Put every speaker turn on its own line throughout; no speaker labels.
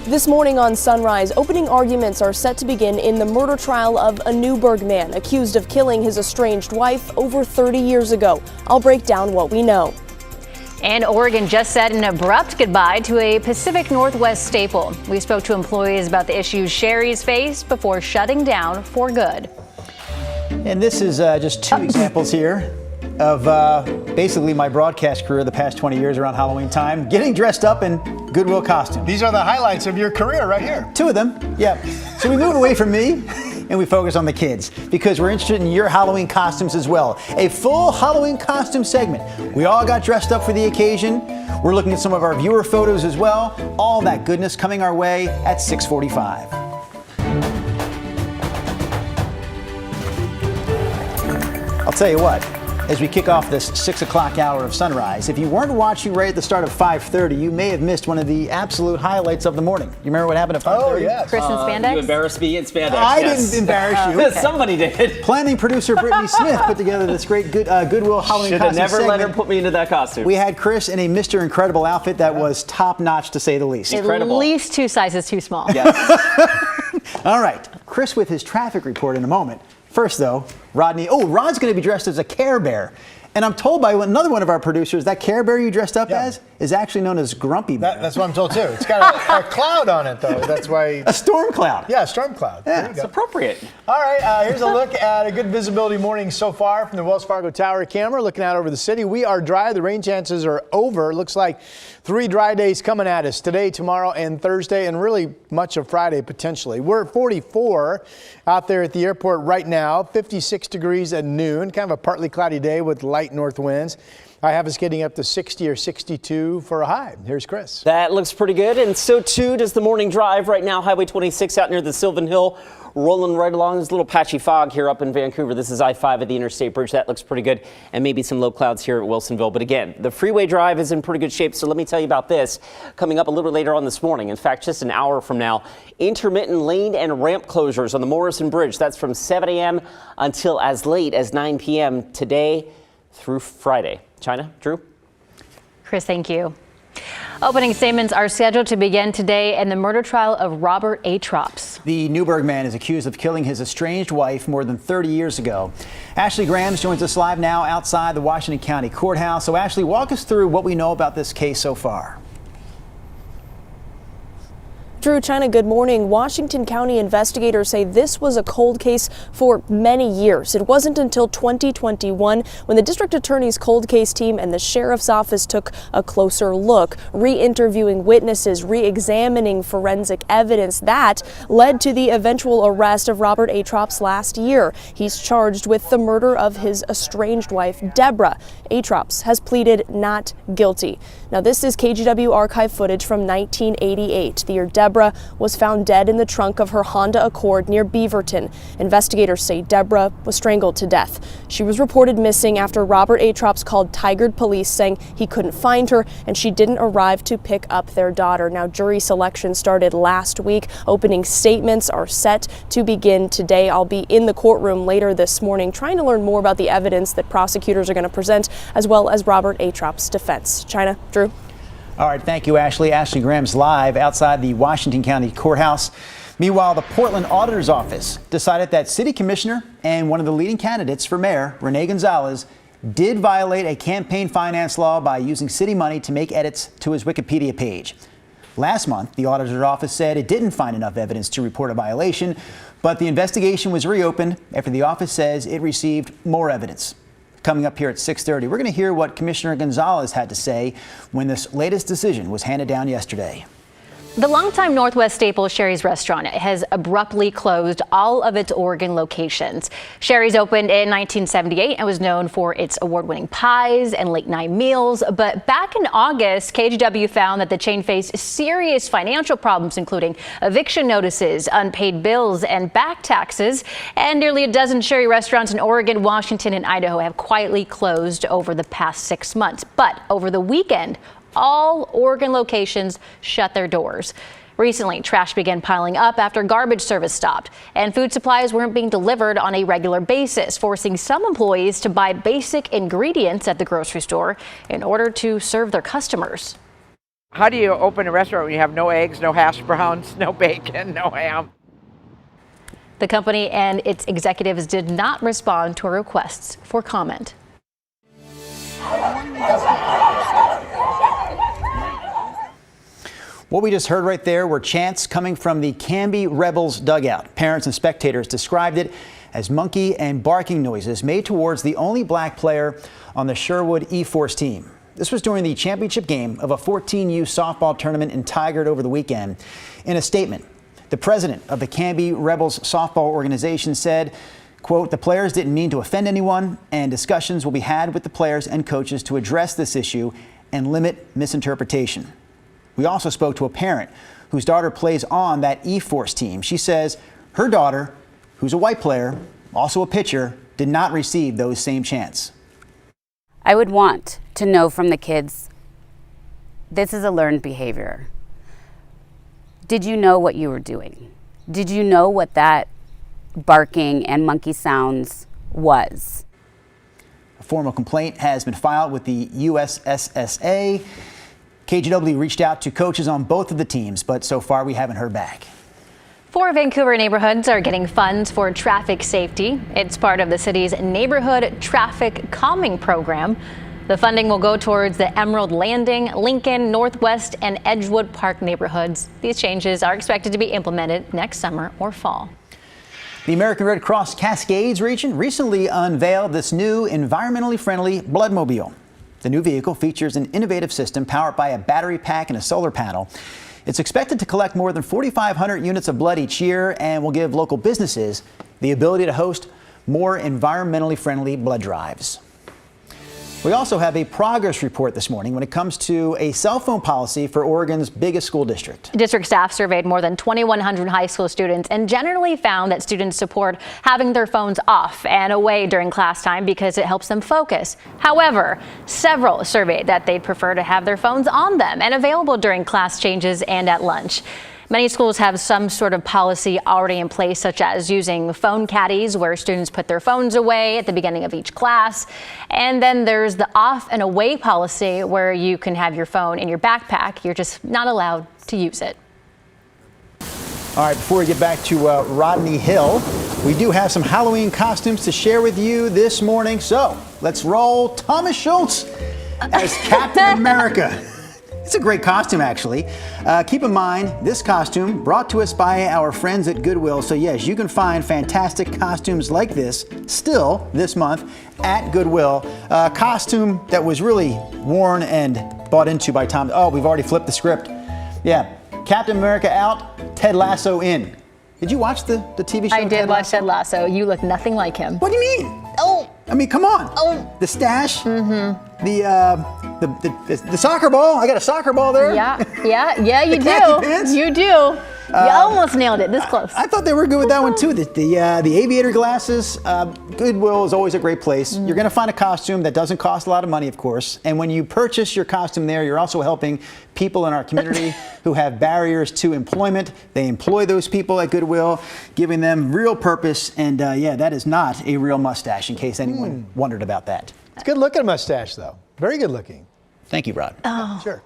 This morning on Sunrise, opening arguments are set to begin in the murder trial of a Newburgh man accused of killing his estranged wife over 30 years ago. I'll break down what we know.
And Oregon just said an abrupt goodbye to a Pacific Northwest staple. We spoke to employees about the issues Sherry's faced before shutting down for good.
And this is just two examples here of basically my broadcast career the past 20 years around Halloween time, getting dressed up in Goodwill costumes.
These are the highlights of your career right here.
Two of them, yeah. So we moved away from me and we focus on the kids because we're interested in your Halloween costumes as well. A full Halloween costume segment. We all got dressed up for the occasion. We're looking at some of our viewer photos as well. All that goodness coming our way at 6:45. I'll tell you what, as we kick off this 6 o'clock hour of Sunrise, if you weren't watching right at the start of 5:30, you may have missed one of the absolute highlights of the morning. You remember what happened at 5:30?
Oh, yes.
Chris in spandex?
You embarrassed me in spandex.
I
yes.
didn't embarrass you.
Somebody did.
Planning producer Brittany Smith put together this great Goodwill Halloween
Should have
costume
never
segment.
let her put me into that costume.
We had Chris in a Mr. Incredible outfit that was top-notch, to say the least.
Incredible.
At least 2 sizes too small.
Yes.
All right, Chris with his traffic report in a moment. First, though, Rodney. Oh, Rod's going to be dressed as a Care Bear. And I'm told by another one of our producers that Care Bear you dressed up as is actually known as Grumpy Bear.
That's what I'm told too. It's got a cloud on it though. That's why.
A storm cloud.
Yeah, a storm cloud.
Yeah,
There you
It's
go.
appropriate.
All right, here's a look at a good visibility morning so far from the Wells Fargo Tower camera, looking out over the city. We are dry. The rain chances are over. Looks like 3 dry days coming at us today, tomorrow, and Thursday, and really much of Friday potentially. We're at 44 out there at the airport right now, 56 degrees at noon, kind of a partly cloudy day with light north winds. I have us getting up to 60 or 62 for a high. Here's Chris.
That looks pretty good, and so too does the morning drive. Right now, Highway 26 out near the Sylvan Hill, rolling right along. There's a little patchy fog here up in Vancouver. This is I-5 at the Interstate Bridge. That looks pretty good, and maybe some low clouds here at Wilsonville. But again, the freeway drive is in pretty good shape, so let me tell you about this coming up a little later on this morning. In fact, just an hour from now, intermittent lane and ramp closures on the Morrison Bridge. That's from 7 a.m. until as late as 9 p.m. today through Friday. China, Drew?
Chris, thank you. Opening statements are scheduled to begin today in the murder trial of Robert Atrops.
The Newburgh man is accused of killing his estranged wife more than 30 years ago. Ashley Grams joins us live now outside the Washington County Courthouse. So Ashley, walk us through what we know about this case so far.
Drew, China, good morning. Washington County investigators say this was a cold case for many years. It wasn't until 2021 when the district attorney's cold case team and the sheriff's office took a closer look, re-interviewing witnesses, re-examining forensic evidence. That led to the eventual arrest of Robert Atrops last year. He's charged with the murder of his estranged wife, Deborah. Atrops has pleaded not guilty. Now, this is KGW archive footage from 1988. The year Deborah was found dead in the trunk of her Honda Accord near Beaverton. Investigators say Deborah was strangled to death. She was reported missing after Robert Atrops called Tigard police saying he couldn't find her and she didn't arrive to pick up their daughter. Now, jury selection started last week. Opening statements are set to begin today. I'll be in the courtroom later this morning trying to learn more about the evidence that prosecutors are going to present, as well as Robert Atrops' defense. China, Drew?
All right, thank you, Ashley. Ashley Grams live outside the Washington County Courthouse. Meanwhile, the Portland Auditor's Office decided that city commissioner and one of the leading candidates for mayor, Renee Gonzalez, did violate a campaign finance law by using city money to make edits to his Wikipedia page. Last month, the auditor's office said it didn't find enough evidence to report a violation, but the investigation was reopened after the office says it received more evidence. Coming up here at 6:30, we're going to hear what Commissioner Gonzalez had to say when this latest decision was handed down yesterday.
The longtime Northwest staple Sherry's Restaurant has abruptly closed all of its Oregon locations. Sherry's opened in 1978 and was known for its award-winning pies and late-night meals. But back in August, KGW found that the chain faced serious financial problems, including eviction notices, unpaid bills, and back taxes. And nearly a dozen Sherry restaurants in Oregon, Washington, and Idaho have quietly closed over the past 6 months. But over the weekend, all Oregon locations shut their doors. Recently, trash began piling up after garbage service stopped, and food supplies weren't being delivered on a regular basis, forcing some employees to buy basic ingredients at the grocery store in order to serve their customers.
How do you open a restaurant when you have no eggs, no hash browns, no bacon, no ham?
The company and its executives did not respond to our requests for comment.
What we just heard right there were chants coming from the Canby Rebels dugout. Parents and spectators described it as monkey and barking noises made towards the only black player on the Sherwood E-Force team. This was during the championship game of a 14U softball tournament in Tigard over the weekend. In a statement, the president of the Canby Rebels softball organization said, quote, "The players didn't mean to offend anyone, and discussions will be had with the players and coaches to address this issue and limit misinterpretation." We also spoke to a parent whose daughter plays on that E-Force team. She says her daughter, who's a white player, also a pitcher, did not receive those same chants.
I would want to know from the kids, this is a learned behavior. Did you know what you were doing? Did you know what that barking and monkey sounds was?
A formal complaint has been filed with the USSSA. KGW reached out to coaches on both of the teams, but so far we haven't heard back.
4 Vancouver neighborhoods are getting funds for traffic safety. It's part of the city's neighborhood traffic calming program. The funding will go towards the Emerald Landing, Lincoln, Northwest, and Edgewood Park neighborhoods. These changes are expected to be implemented next summer or fall.
The American Red Cross Cascades region recently unveiled this new environmentally friendly Bloodmobile. The new vehicle features an innovative system powered by a battery pack and a solar panel. It's expected to collect more than 4,500 units of blood each year and will give local businesses the ability to host more environmentally friendly blood drives. We also have a progress report this morning when it comes to a cell phone policy for Oregon's biggest school district.
District staff surveyed more than 2,100 high school students and generally found that students support having their phones off and away during class time because it helps them focus. However, several surveyed that they'd prefer to have their phones on them and available during class changes and at lunch. Many schools have some sort of policy already in place, such as using phone caddies where students put their phones away at the beginning of each class. And then there's the off and away policy where you can have your phone in your backpack. You're just not allowed to use it.
All right, before we get back to Rodney Hill, we do have some Halloween costumes to share with you this morning. So let's roll Thomas Schultz as Captain America. It's a great costume, actually. Keep in mind, this costume brought to us by our friends at Goodwill. So yes, you can find fantastic costumes like this still this month at Goodwill. Costume that was really worn and bought into by Tom. Oh, we've already flipped the script. Yeah, Captain America out, Ted Lasso in. Did you watch the TV show?
I did watch Ted Lasso. You look nothing like him.
What do you mean?
Oh.
I mean, come on.
Oh.
The stash. Mm-hmm. The soccer ball. I got a soccer ball there.
Yeah, you do.
Pants.
You do. You almost nailed it. This close.
I thought they were good with that one too. The aviator glasses. Goodwill is always a great place. You're going to find a costume that doesn't cost a lot of money, of course. And when you purchase your costume there, you're also helping people in our community who have barriers to employment. They employ those people at Goodwill, giving them real purpose. And yeah, that is not a real mustache, in case anyone wondered about that.
It's a good looking mustache, though. Very good looking.
Thank you, Rod.
Oh.
Sure.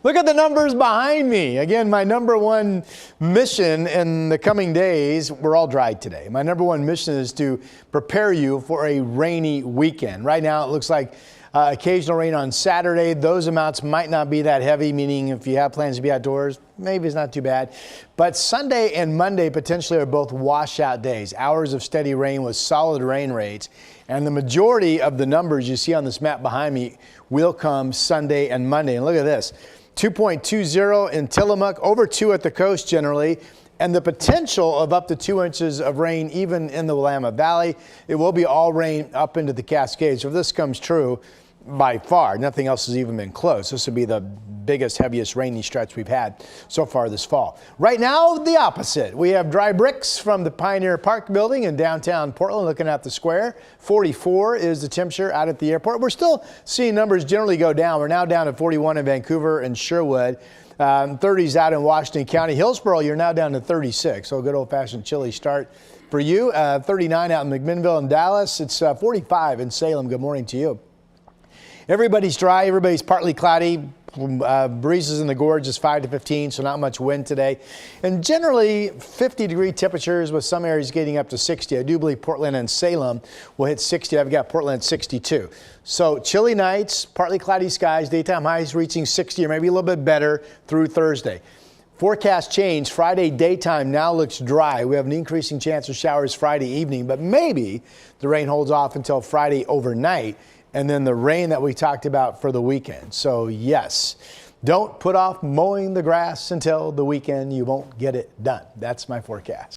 Look at the numbers behind me. Again, my number one mission in the coming days, we're all dry today. My number one mission is to prepare you for a rainy weekend. Right now, it looks like occasional rain on Saturday. Those amounts might not be that heavy, meaning if you have plans to be outdoors, maybe it's not too bad. But Sunday and Monday potentially are both washout days. Hours of steady rain with solid rain rates. And the majority of the numbers you see on this map behind me will come Sunday and Monday. And look at this, 2.20 in Tillamook, over 2 at the coast generally, and the potential of up to 2 inches of rain even in the Willamette Valley. It will be all rain up into the Cascades. So if this comes true, by far, nothing else has even been close. This would be the biggest, heaviest rainy stretch we've had so far this fall. Right now, the opposite. We have dry bricks from the Pioneer Park building in downtown Portland looking at the square. 44 is the temperature out at the airport. We're still seeing numbers generally go down. We're now down to 41 in Vancouver and Sherwood. 30s out in Washington County. Hillsborough, you're now down to 36. So a good old-fashioned chilly start for you. 39 out in McMinnville and Dallas. It's 45 in Salem. Good morning to you. Everybody's dry. Everybody's partly cloudy. Breezes in the gorge is 5 to 15, so not much wind today. And generally 50-degree temperatures with some areas getting up to 60. I do believe Portland and Salem will hit 60. I've got Portland at 62. So chilly nights, partly cloudy skies, daytime highs reaching 60 or maybe a little bit better through Thursday. Forecast change. Friday daytime now looks dry. We have an increasing chance of showers Friday evening, but maybe the rain holds off until Friday overnight. And then the rain that we talked about for the weekend. So yes, don't put off mowing the grass until the weekend. You won't get it done. That's my forecast.